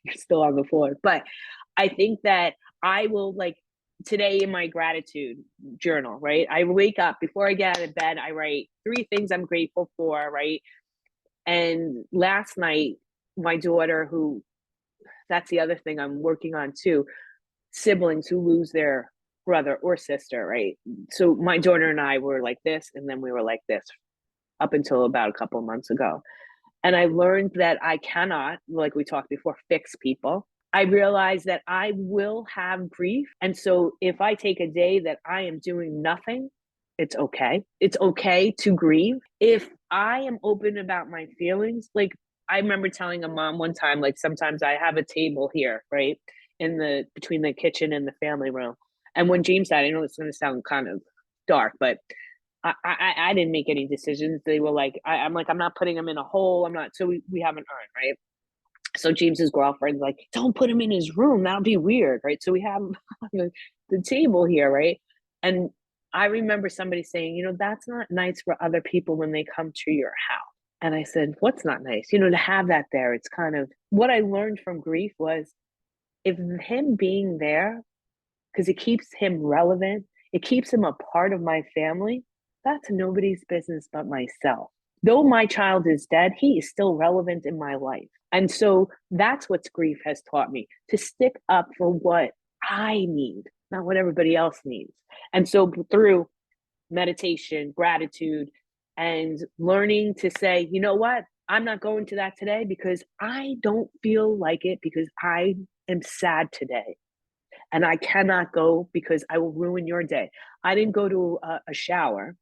You're still on the floor. But I think that I will, like, today in my gratitude journal, right? I wake up, before I get out of bed, I write 3 things I'm grateful for, right? And last night, my daughter, who, that's the other thing I'm working on too, siblings who lose their brother or sister, right? So my daughter and I were like this, and then we were like this up until about a couple of months ago. And I learned that I cannot, like we talked before, fix people. I realized that I will have grief. And so if I take a day that I am doing nothing, it's okay. It's okay to grieve. If I am open about my feelings, like I remember telling a mom one time, like sometimes I have a table here, right? Between the kitchen and the family room. And when James died, I know it's going to sound kind of dark, but I didn't make any decisions. They were like, I'm like, I'm not putting him in a hole. I'm not. So we have an urn, right? So James's girlfriend's like, don't put him in his room. That'll be weird, right? So we have the table here, right? And I remember somebody saying, that's not nice for other people when they come to your house. And I said, what's not nice? To have that there. It's kind of what I learned from grief was, if him being there, because it keeps him relevant, it keeps him a part of my family, that's nobody's business but myself. Though my child is dead, he is still relevant in my life. And so that's what grief has taught me, to stick up for what I need, not what everybody else needs. And so through meditation, gratitude, and learning to say, you know what, I'm not going to that today because I don't feel like it, because I am sad today. And I cannot go because I will ruin your day. I didn't go to a shower,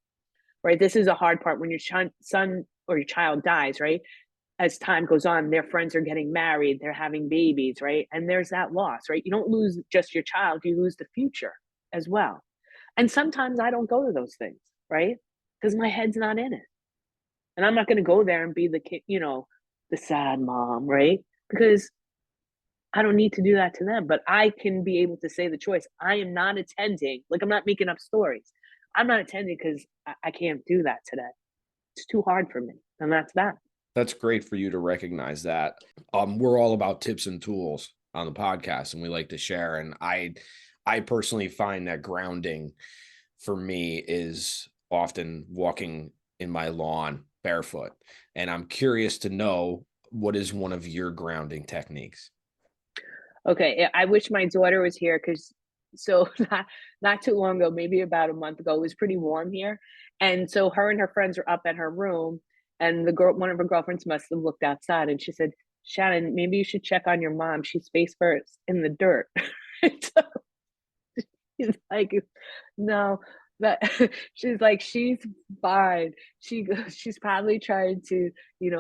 right? This is a hard part when your son or your child dies, right? As time goes on, their friends are getting married, they're having babies, right? And there's that loss, right? You don't lose just your child, you lose the future as well. And sometimes I don't go to those things, right? Because my head's not in it. And I'm not going to go there and be the kid, the sad mom, right? Because I don't need to do that to them, but I can be able to say the choice. I am not attending. Like, I'm not making up stories. I'm not attending because I can't do that today. It's too hard for me. And that's that. That's great for you to recognize that. We're all about tips and tools on the podcast, and we like to share. And I personally find that grounding for me is often walking in my lawn barefoot. And I'm curious to know, what is one of your grounding techniques? Okay, I wish my daughter was here, because not too long ago, maybe about a month ago, it was pretty warm here. And so her and her friends were up at her room, and one of her girlfriends must have looked outside, and she said, Shannon, maybe you should check on your mom. She's face first in the dirt. So she's like, no, but she's like, she's fine. She's probably trying to,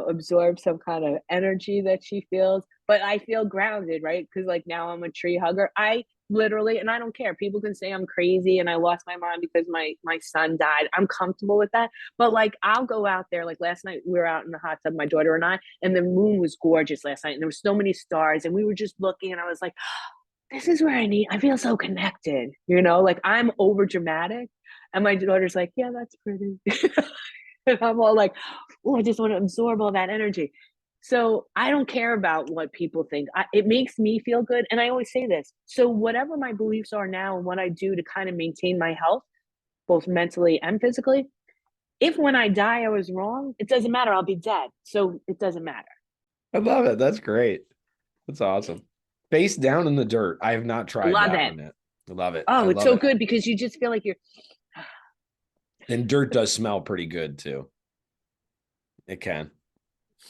absorb some kind of energy that she feels. But I feel grounded, right? Because like now I'm a tree hugger. I literally, and I don't care. People can say I'm crazy and I lost my mind because my son died. I'm comfortable with that. But like, I'll go out there. Like last night, we were out in the hot tub, my daughter and I, and the moon was gorgeous last night. And there were so many stars, and we were just looking, and I was like, this is where I feel so connected, like I'm over dramatic. And my daughter's like, yeah, that's pretty. And I'm all like, oh, I just want to absorb all that energy. So I don't care about what people think. It makes me feel good. And I always say this. So whatever my beliefs are now and what I do to kind of maintain my health, both mentally and physically, if when I die I was wrong, it doesn't matter. I'll be dead. So it doesn't matter. I love it. That's great. That's awesome. Face down in the dirt. I have not tried that one yet. I love it. Oh, it's so good because you just feel like you're. And dirt does smell pretty good too. It can.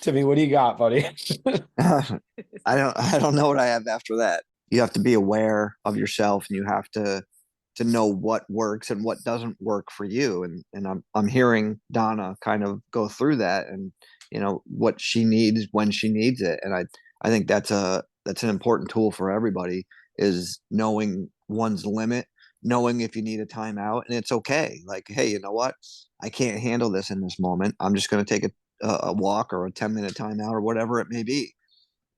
Timmy, what do you got, buddy? I don't know what I have after that. You have to be aware of yourself, and you have to to know what works and what doesn't work for you. And I'm hearing Donna kind of go through that, and what she needs when she needs it. And I think that's an important tool for everybody, is knowing one's limit, knowing if you need a timeout, and it's okay. Like, hey, you know what? I can't handle this in this moment. I'm just going to take a walk or a 10-minute timeout or whatever it may be.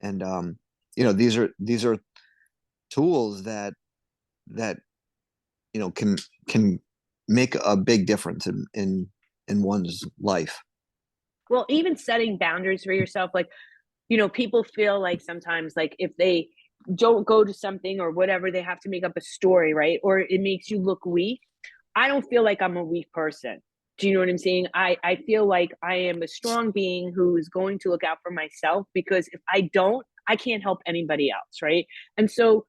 And these are tools that can make a big difference in one's life. Well, even setting boundaries for yourself, like, people feel like sometimes, like, if they don't go to something or whatever, they have to make up a story, right? Or it makes you look weak. I don't feel like I'm a weak person. Do you know what I'm saying? I feel like I am a strong being who is going to look out for myself, because if I don't, I can't help anybody else, right? And so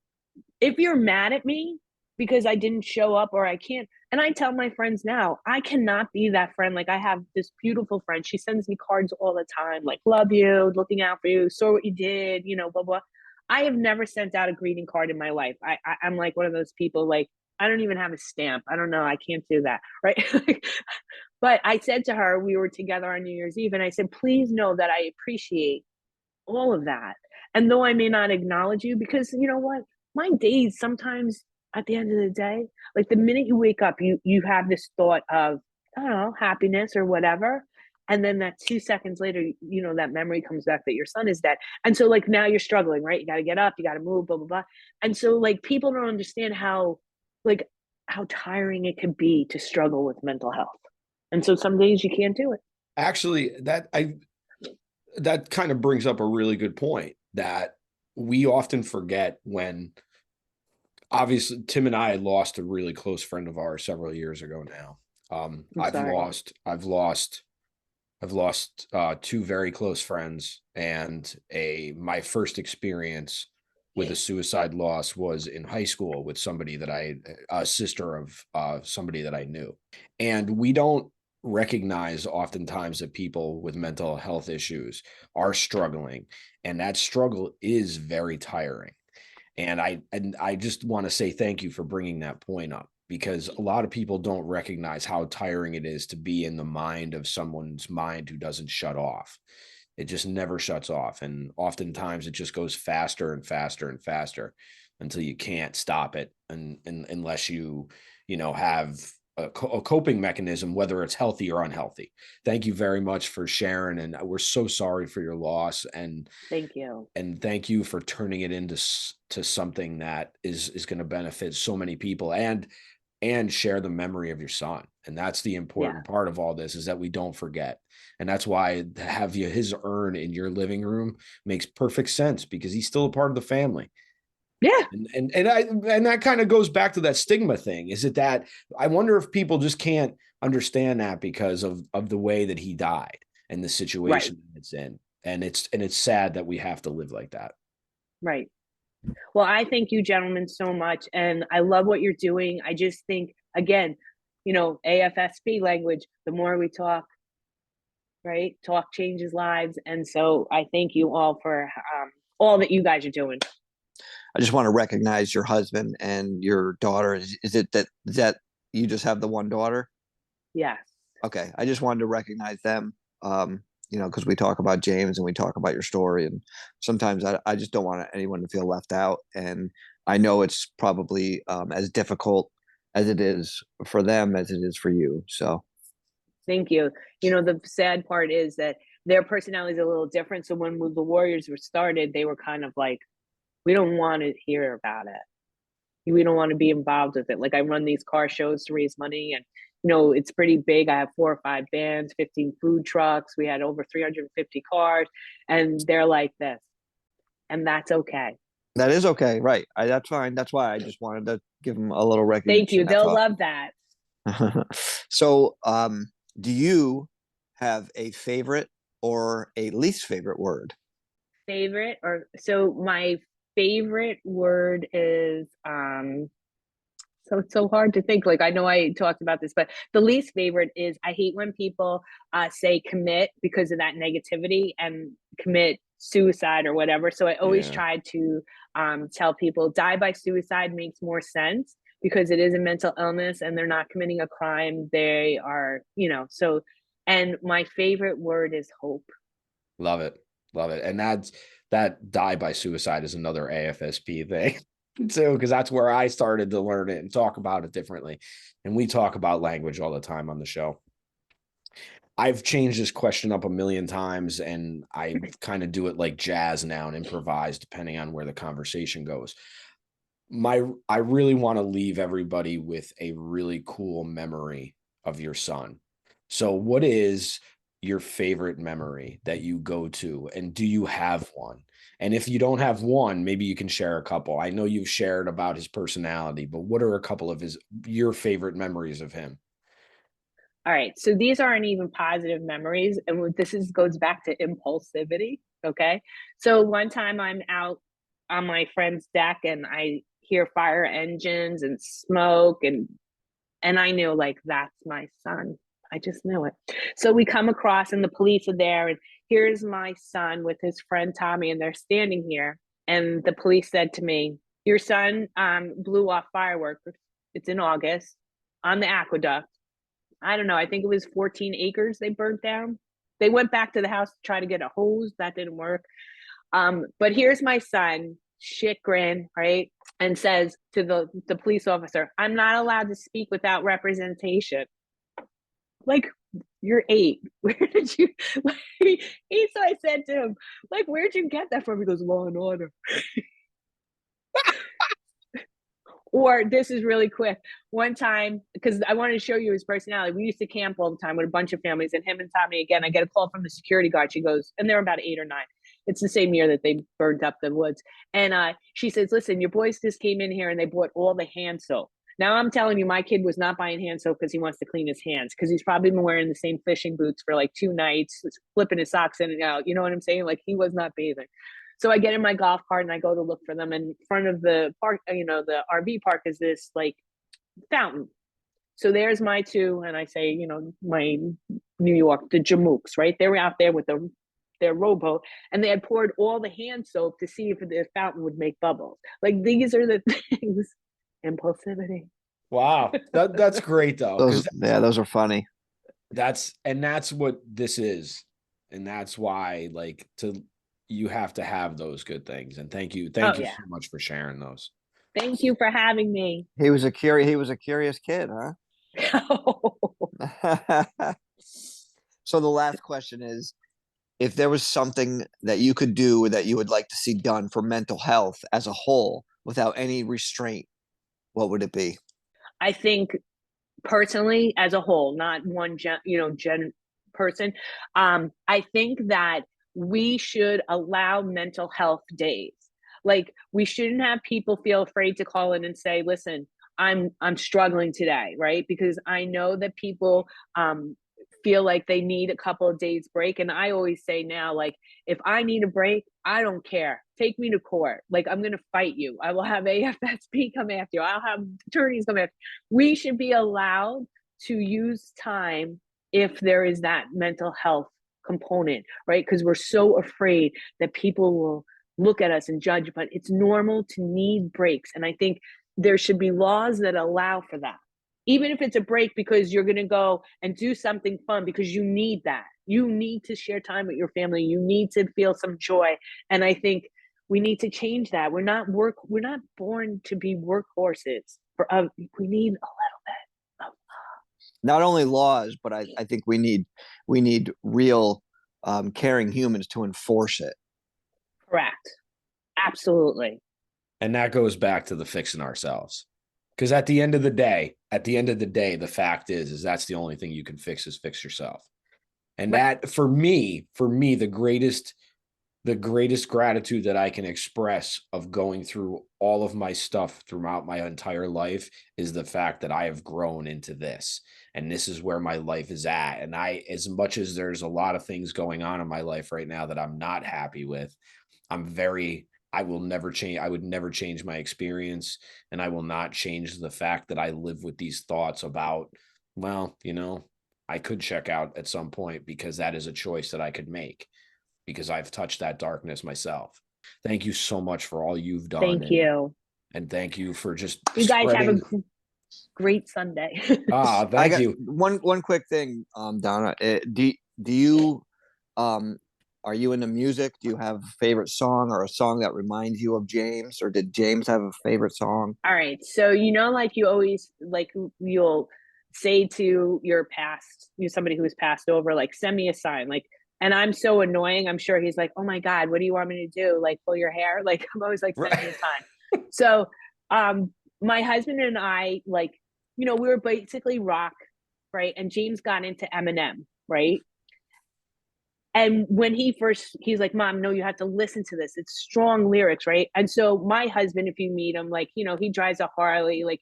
if you're mad at me because I didn't show up, or I can't, and I tell my friends now, I cannot be that friend. Like, I have this beautiful friend. She sends me cards all the time, like, love you, looking out for you, saw what you did, blah, blah. I have never sent out a greeting card in my life. I'm like one of those people, like, I don't even have a stamp. I don't know. I can't do that. Right. But I said to her, we were together on New Year's Eve, and I said, please know that I appreciate all of that. And though I may not acknowledge you, because you know what? My days sometimes, at the end of the day, like, the minute you wake up, you have this thought of, I don't know, happiness or whatever. And then that 2 seconds later, that memory comes back that your son is dead. And so, like, now you're struggling, right? You got to get up, you got to move, blah, blah, blah. And so, like, people don't understand how tiring it could be to struggle with mental health. And so some days you can't do it. Actually, that kind of brings up a really good point, that we often forget when, obviously, Tim and I lost a really close friend of ours several years ago now. I've lost two very close friends, and my first experience with a suicide loss was in high school with somebody that a sister of somebody that I knew. And we don't recognize oftentimes that people with mental health issues are struggling, and that struggle is very tiring. And I just want to say thank you for bringing that point up, because a lot of people don't recognize how tiring it is to be in the mind of someone's mind who doesn't shut off. It just never shuts off. And oftentimes it just goes faster and faster and faster until you can't stop it. And unless you have a coping mechanism, whether it's healthy or unhealthy. Thank you very much for sharing. And we're so sorry for your loss. And thank you. And thank you for turning it into something that is going to benefit so many people, and share the memory of your son. And that's the important part of all this, is that we don't forget. And that's why to have his urn in your living room makes perfect sense, because he's still a part of the family. Yeah. And that kind of goes back to that stigma thing. Is it that I wonder if people just can't understand that because of the way that he died and the situation that it's in. And it's sad that we have to live like that. Right. Well, I thank you gentlemen so much. And I love what you're doing. I just think, again, AFSP language, the more we talk, right? Talk changes lives. And so I thank you all for all that you guys are doing. I just want to recognize your husband and your daughter. Is it that you just have the one daughter? Yes. Okay. I just wanted to recognize them, because we talk about James and we talk about your story. And sometimes I just don't want anyone to feel left out. And I know it's probably as difficult as it is for them as it is for you. So. Thank you. The sad part is that their personality is a little different. So when the Warriors were started, they were kind of like, we don't want to hear about it. We don't want to be involved with it. Like, I run these car shows to raise money, and it's pretty big. I have 4 or 5 bands, 15 food trucks. We had over 350 cars, and they're like this, and that's okay. That is okay, right? That's fine. That's why I just wanted to give them a little recognition. Thank you. They'll love that. So, do you have a favorite or a least favorite word? Favorite, so my favorite word is so it's so hard to think. Like, I know I talked about this, but the least favorite is, I hate when people say commit because of that negativity, and commit suicide or whatever. So I always try to tell people, die by suicide makes more sense, because it is a mental illness and they're not committing a crime. They are, so, and my favorite word is hope. Love it. Love it. And that die by suicide is another AFSP thing too, because that's where I started to learn it and talk about it differently. And we talk about language all the time on the show. I've changed this question up a million times, and I kind of do it like jazz now and improvise depending on where the conversation goes. I really want to leave everybody with a really cool memory of your son. So what is your favorite memory that you go to, and do you have one? And if you don't have one, maybe you can share a couple. I know you've shared about his personality, but what are a couple of your favorite memories of him? All right. So these aren't even positive memories. And goes back to impulsivity. Okay. So one time I'm out on my friend's deck and I hear fire engines and smoke and I knew, like, that's my son. I just knew it. So we come across and the police are there, and here's my son with his friend Tommy, and they're standing here. And the police said to me, your son blew off fireworks. It's in August on the aqueduct. I don't know. I think it was 14 acres they burnt down. They went back to the house to try to get a hose. That didn't work. But here's my son, shit grin, right? And says to the police officer, I'm not allowed to speak without representation. Like, you're 8. Where did you, so I said to him, like, where'd you get that from? He goes, Law and Order. Or this is really quick. One time, because I wanted to show you his personality, we used to camp all the time with a bunch of families, and him and Tommy, again, I get a call from the security guard. She goes, and they're about 8 or 9. It's the same year that they burned up the woods. And she says, listen, your boys just came in here and they bought all the hand soap. Now I'm telling you, my kid was not buying hand soap because he wants to clean his hands, because he's probably been wearing the same fishing boots for like 2 nights, flipping his socks in and out. You know what I'm saying? Like, he was not bathing. So I get in my golf cart and I go to look for them. And in front of the park, the RV park, is this like fountain. So there's my 2, and I say, my New York, the Jamooks, right? They were out there with their rowboat, and they had poured all the hand soap to see if the fountain would make bubbles. Like, these are the things. Impulsivity. Wow. That's great though. Those are funny. That's what this is. And that's why, you have to have those good things. And thank you so much for sharing those. Thank you for having me. He was a curious kid, huh? So the last question is, if there was something that you could do or that you would like to see done for mental health as a whole without any restraint, what would it be? I think personally, as a whole, not one gen person, I think that we should allow mental health days. Like, we shouldn't have people feel afraid to call in and say, listen, I'm struggling today, right? Because I know that people feel like they need a couple of days break. And I always say now, like, if I need a break, I don't care. Take me to court. Like, I'm going to fight you. I will have AFSP come after you. I'll have attorneys come after you. We should be allowed to use time if there is that mental health component, right? Because we're so afraid that people will look at us and judge, but it's normal to need breaks. And I think there should be laws that allow for that. Even if it's a break because you're going to go and do something fun, because you need that. You need to share time with your family. You need to feel some joy. And I think we need to change that. We're not born to be workhorses. We need a little bit of not only laws, but I think we need real caring humans to enforce it. Correct. Absolutely. And that goes back to the fixing ourselves. Because at the end of the day, the fact is that's the only thing you can fix is fix yourself. And that, for me, the greatest gratitude that I can express of going through all of my stuff throughout my entire life is the fact that I have grown into this. And this is where my life is at. And as much as there's a lot of things going on in my life right now that I'm not happy with, I will never change. I would never change my experience, and I will not change the fact that I live with these thoughts about, well, I could check out at some point, because that is a choice that I could make, because I've touched that darkness myself. Thank you so much for all you've done. Thank you. And thank you for just you guys have great Sunday. Ah, I thank got you. one quick thing, Donna. Do you are you into music? Do you have a favorite song or a song that reminds you of James, or did James have a favorite song? All right. So, like you always, like you'll say to your past, somebody who has passed over, like, send me a sign. Like, and I'm so annoying. I'm sure he's like, oh my God, what do you want me to do? Like, pull your hair? Like, I'm always like, send me a sign. So, my husband and I, like, we were basically rock, right? And James got into Eminem, right? And when he's like, Mom, no, you have to listen to this. It's strong lyrics, right? And so my husband, if you meet him, like, he drives a Harley, like,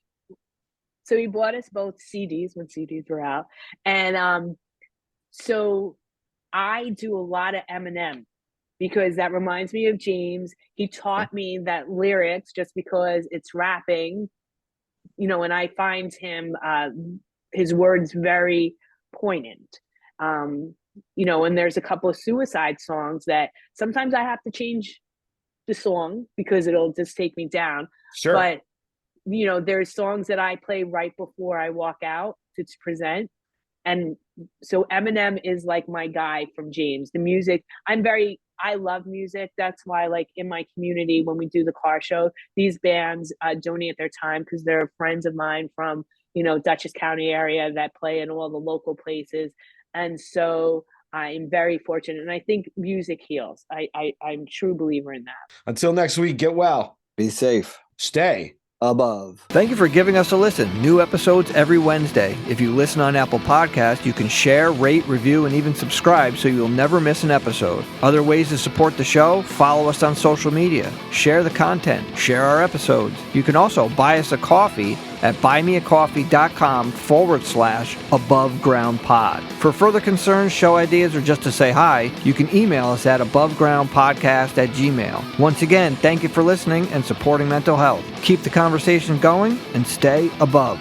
so he bought us both CDs when CDs were out. And so I do a lot of Eminem because that reminds me of James. He taught me that lyrics just because it's rapping, and I find his words very poignant. And there's a couple of suicide songs that sometimes I have to change the song because it'll just take me down. Sure. But, there's songs that I play right before I walk out to present. And so Eminem is like my guy from James. The music, I love music. That's why, like, in my community, when we do the car show, these bands donate their time because they're friends of mine from, Dutchess County area that play in all the local places. And so I'm very fortunate. And I think music heals. I'm a true believer in that. Until next week, get well. Be safe. Stay above. Thank you for giving us a listen. New episodes every Wednesday. If you listen on Apple Podcasts, you can share, rate, review, and even subscribe so you'll never miss an episode. Other ways to support the show: follow us on social media, share the content, share our episodes. You can also buy us a coffee at buymeacoffee.com/abovegroundpod. For further concerns, show ideas, or just to say hi, you can email us at abovegroundpodcast@gmail. Once again, thank you for listening and supporting mental health. Keep the conversation going and stay above.